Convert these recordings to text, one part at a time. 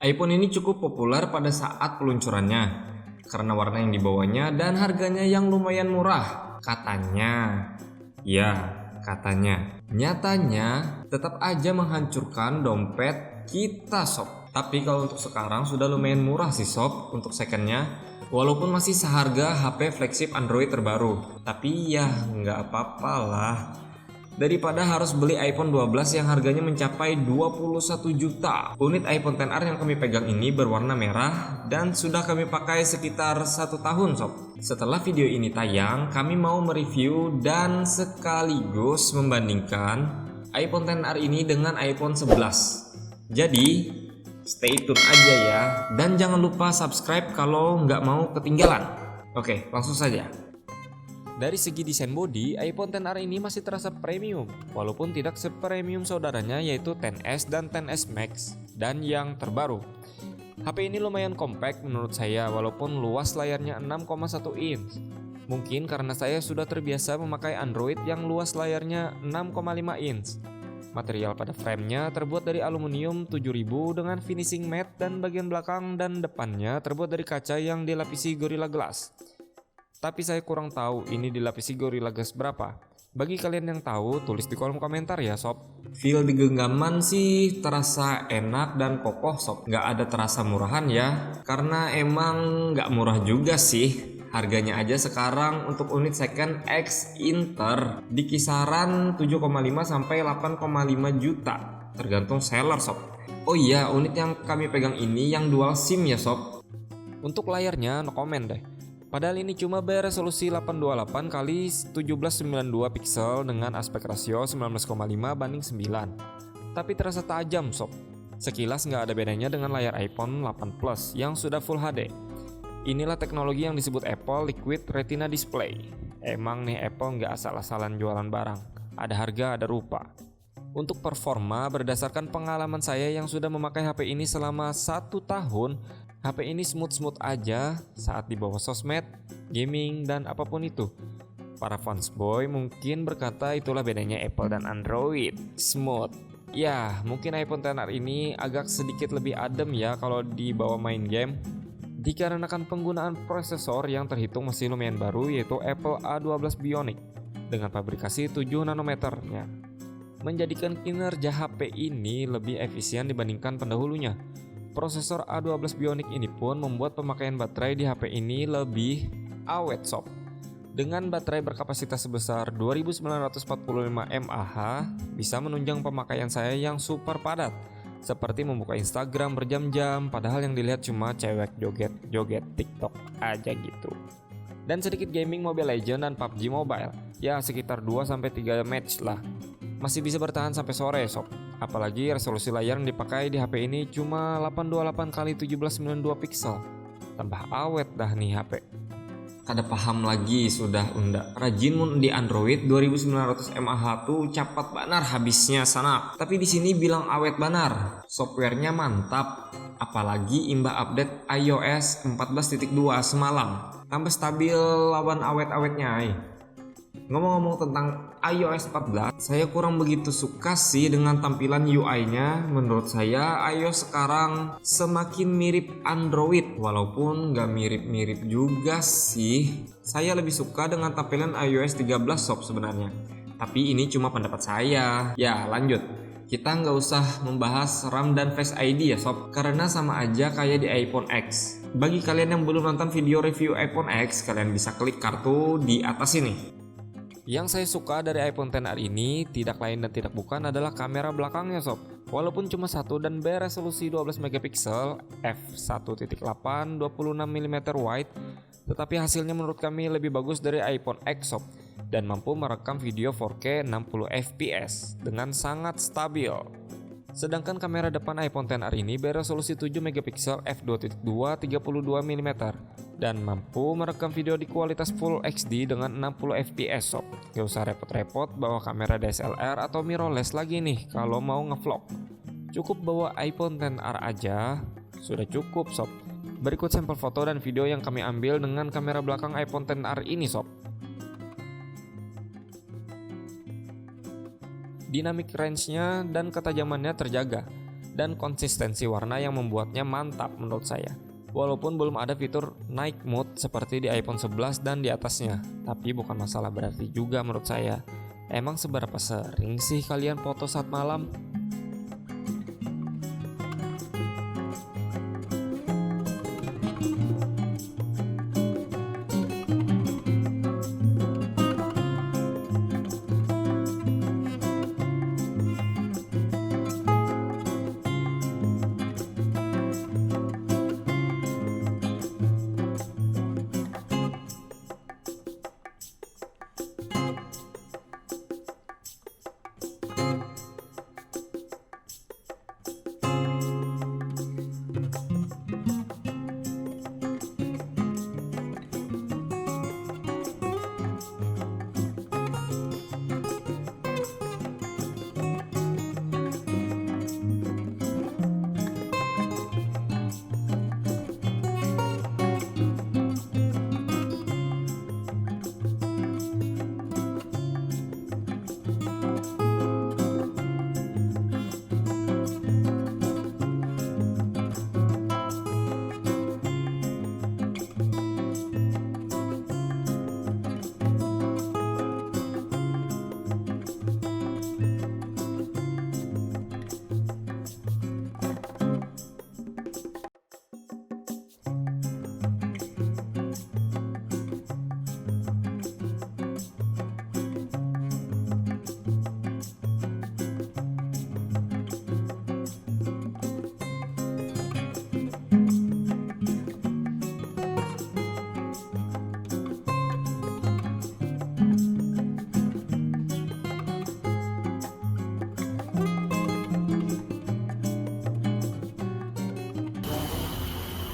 iPhone ini cukup populer pada saat peluncurannya karena warna yang dibawanya dan harganya yang lumayan murah. Katanya, ya katanya, nyatanya tetap aja menghancurkan dompet kita sob. Tapi kalau untuk sekarang sudah lumayan murah sih sob untuk secondnya, walaupun masih seharga HP flagship Android terbaru. Tapi ya nggak apa-apa lah, daripada harus beli iPhone 12 yang harganya mencapai 21 juta. Unit iPhone XR yang kami pegang ini berwarna merah dan sudah kami pakai sekitar 1 tahun sob. Setelah video ini tayang, kami mau mereview dan sekaligus membandingkan iPhone XR ini dengan iPhone 11. Jadi stay tune aja ya, dan jangan lupa subscribe kalau nggak mau ketinggalan. Oke, langsung saja. Dari segi desain body, iPhone XR ini masih terasa premium, walaupun tidak sepremium saudaranya yaitu XS dan XS Max dan yang terbaru. HP ini lumayan compact menurut saya, walaupun luas layarnya 6,1 inch. Mungkin karena saya sudah terbiasa memakai Android yang luas layarnya 6,5 inch. Material pada framenya terbuat dari aluminium 7000 dengan finishing matte, dan bagian belakang dan depannya terbuat dari kaca yang dilapisi Gorilla Glass. Tapi saya kurang tahu ini dilapisi Gorilla Glass berapa. Bagi kalian yang tahu, tulis di kolom komentar ya sob. Feel di genggaman sih terasa enak dan kokoh sob. Nggak ada terasa murahan ya, karena emang nggak murah juga sih. Harganya aja sekarang untuk unit second X Inter di kisaran 7,5 sampai 8,5 juta, tergantung seller sob. Oh iya, unit yang kami pegang ini yang dual SIM ya sob. Untuk layarnya no comment deh. Padahal ini cuma beresolusi 828 x 1792 pixel dengan aspek rasio 19,5 banding 9. Tapi terasa tajam sob. Sekilas nggak ada bedanya dengan layar iPhone 8 Plus yang sudah Full HD. Inilah teknologi yang disebut Apple Liquid Retina Display. Emang nih Apple nggak asal-asalan jualan barang. Ada harga, ada rupa. Untuk performa, berdasarkan pengalaman saya yang sudah memakai HP ini selama 1 tahun, HP ini smooth-smooth aja saat dibawa sosmed, gaming, dan apapun itu. Para fansboy mungkin berkata itulah bedanya Apple dan Android, smooth. Ya, mungkin iPhone XR ini agak sedikit lebih adem ya kalau dibawa main game, dikarenakan penggunaan prosesor yang terhitung masih lumayan baru yaitu Apple A12 Bionic dengan pabrikasi 7 nanometernya, menjadikan kinerja HP ini lebih efisien dibandingkan pendahulunya. Prosesor A12 Bionic ini pun membuat pemakaian baterai di HP ini lebih awet sob. Dengan baterai berkapasitas sebesar 2945 mAh, bisa menunjang pemakaian saya yang super padat, seperti membuka Instagram berjam-jam, padahal yang dilihat cuma cewek joget-joget TikTok aja gitu. Dan sedikit gaming Mobile Legends dan PUBG Mobile, ya sekitar 2-3 match lah. Masih bisa bertahan sampai sore sob. Apalagi resolusi layar yang dipakai di HP ini cuma 828 x 1792 pixel. Tambah awet dah nih HP. Kada paham lagi sudah unda. Rajin mun di Android 2900 mAh tuh cepat banar habisnya sana. Tapi di sini bilang awet banar. Softwarenya mantap. Apalagi imbah update iOS 14.2 semalam. Tambah stabil lawan awet-awetnya. Ngomong-ngomong tentang iOS 14, saya kurang begitu suka sih dengan tampilan UI-nya. Menurut saya iOS sekarang semakin mirip Android, walaupun nggak mirip-mirip juga sih. Saya lebih suka dengan tampilan iOS 13 sob sebenarnya. Tapi ini cuma pendapat saya. Ya lanjut, kita nggak usah membahas RAM dan Face ID ya sob, karena sama aja kayak di iPhone X. Bagi kalian yang belum nonton video review iPhone X, kalian bisa klik kartu di atas ini. Yang saya suka dari iPhone XR ini tidak lain dan tidak bukan adalah kamera belakangnya sob. Walaupun cuma satu dan beresolusi 12 megapiksel f1.8 26mm wide, tetapi hasilnya menurut kami lebih bagus dari iPhone X sob, dan mampu merekam video 4K 60 fps dengan sangat stabil. Sedangkan kamera depan iPhone XR ini beresolusi 7 megapiksel f2.2 32mm dan mampu merekam video di kualitas Full HD dengan 60 fps sob. Gak usah repot-repot bawa kamera DSLR atau mirrorless lagi nih kalau mau ngevlog. Cukup bawa iPhone XR aja sudah cukup sob. Berikut sampel foto dan video yang kami ambil dengan kamera belakang iPhone XR ini sob. Dynamic range-nya dan ketajamannya terjaga. dan konsistensi warna yang membuatnya mantap menurut saya. Walaupun belum ada fitur night mode seperti di iPhone 11 dan di atasnya, tapi bukan masalah berarti juga menurut saya. Emang seberapa sering sih kalian foto saat malam?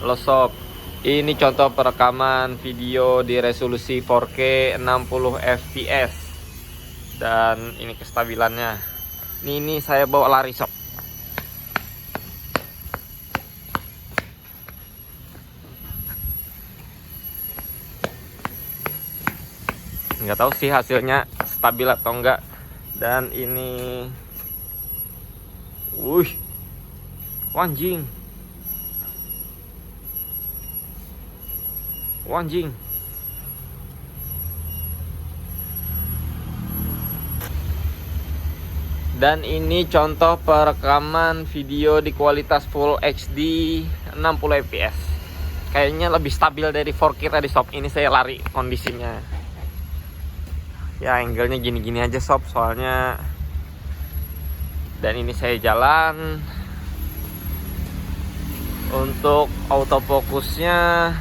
Halo sob, ini contoh perekaman video di resolusi 4K 60 fps. Dan ini kestabilannya. Ini saya bawa lari sob. Nggak tahu sih hasilnya stabil atau enggak. Dan ini, anjing. Dan ini contoh perekaman video di kualitas Full HD 60 fps. Kayaknya lebih stabil dari 4K tadi sob. Ini saya lari kondisinya. Ya angle-nya gini-gini aja sob, soalnya. Dan ini saya jalan. Untuk autofokusnya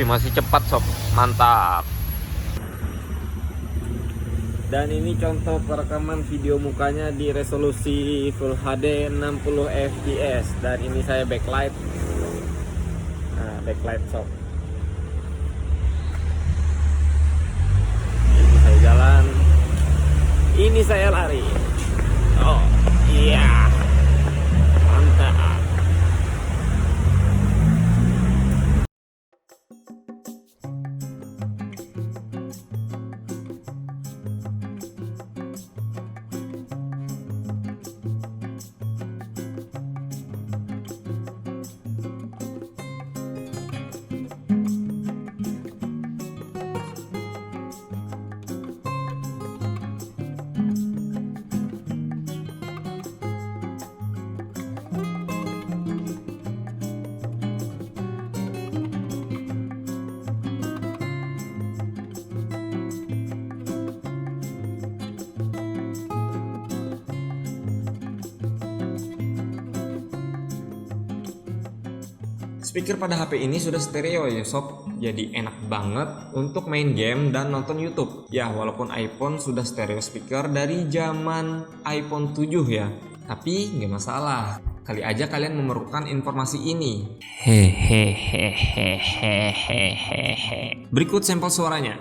masih cepat sob, mantap. Dan ini contoh perekaman video mukanya di resolusi Full HD 60 fps. Dan ini saya backlight. Nah, backlight sob. Ini saya jalan. Ini saya lari. Oh iya, mantap. Speaker pada HP ini sudah stereo ya sob, jadi enak banget untuk main game dan nonton YouTube. Ya walaupun iPhone sudah stereo speaker dari zaman iPhone 7 ya, tapi nggak masalah. Kali aja kalian memerlukan informasi ini. Hehehehehehehe. Berikut sampel suaranya.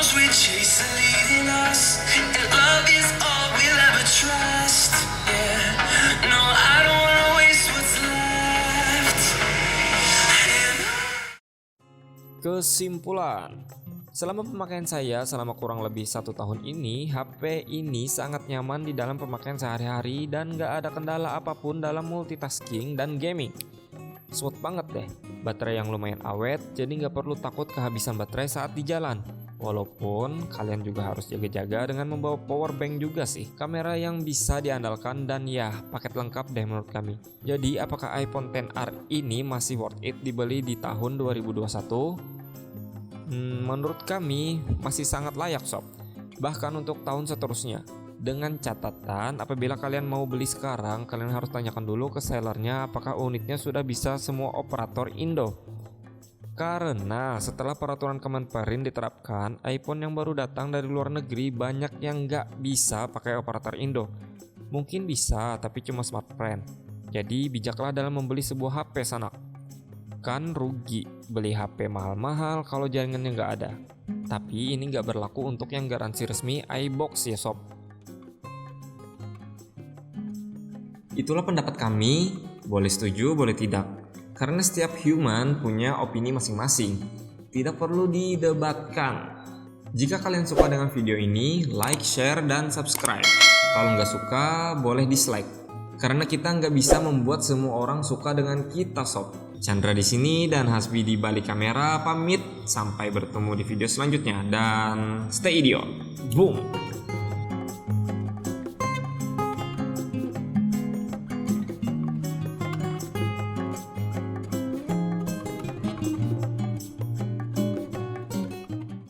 storms we chase are leading us, and love is all we'll ever trust. Yeah, no, I don't wanna waste what's left. Kesimpulan, selama pemakaian saya selama kurang lebih 1 tahun ini, HP ini sangat nyaman di dalam pemakaian sehari-hari dan gak ada kendala apapun dalam multitasking dan gaming. Smooth banget deh, baterai yang lumayan awet, jadi gak perlu takut kehabisan baterai saat di jalan. Walaupun kalian juga harus jaga-jaga dengan membawa power bank juga sih. Kamera yang bisa diandalkan dan ya paket lengkap deh menurut kami. Jadi apakah iPhone XR ini masih worth it dibeli di tahun 2021? Menurut kami masih sangat layak sob, bahkan untuk tahun seterusnya. Dengan catatan apabila kalian mau beli sekarang, kalian harus tanyakan dulu ke sellernya apakah unitnya sudah bisa semua operator Indo. Karena setelah peraturan Kemenperin diterapkan, iPhone yang baru datang dari luar negeri banyak yang nggak bisa pakai operator Indo. Mungkin bisa, tapi cuma smartphone. Jadi bijaklah dalam membeli sebuah HP sanak. Kan rugi beli HP mahal-mahal kalau jaringannya nggak ada. Tapi ini nggak berlaku untuk yang garansi resmi iBox ya sob. Itulah pendapat kami, boleh setuju, boleh tidak. Karena setiap human punya opini masing-masing, tidak perlu didebatkan. Jika kalian suka dengan video ini, like, share, dan subscribe. Kalau nggak suka, boleh dislike. Karena kita nggak bisa membuat semua orang suka dengan kita sob. Chandra di sini dan Hasbi di balik kamera pamit. Sampai bertemu di video selanjutnya dan stay idiot. Boom.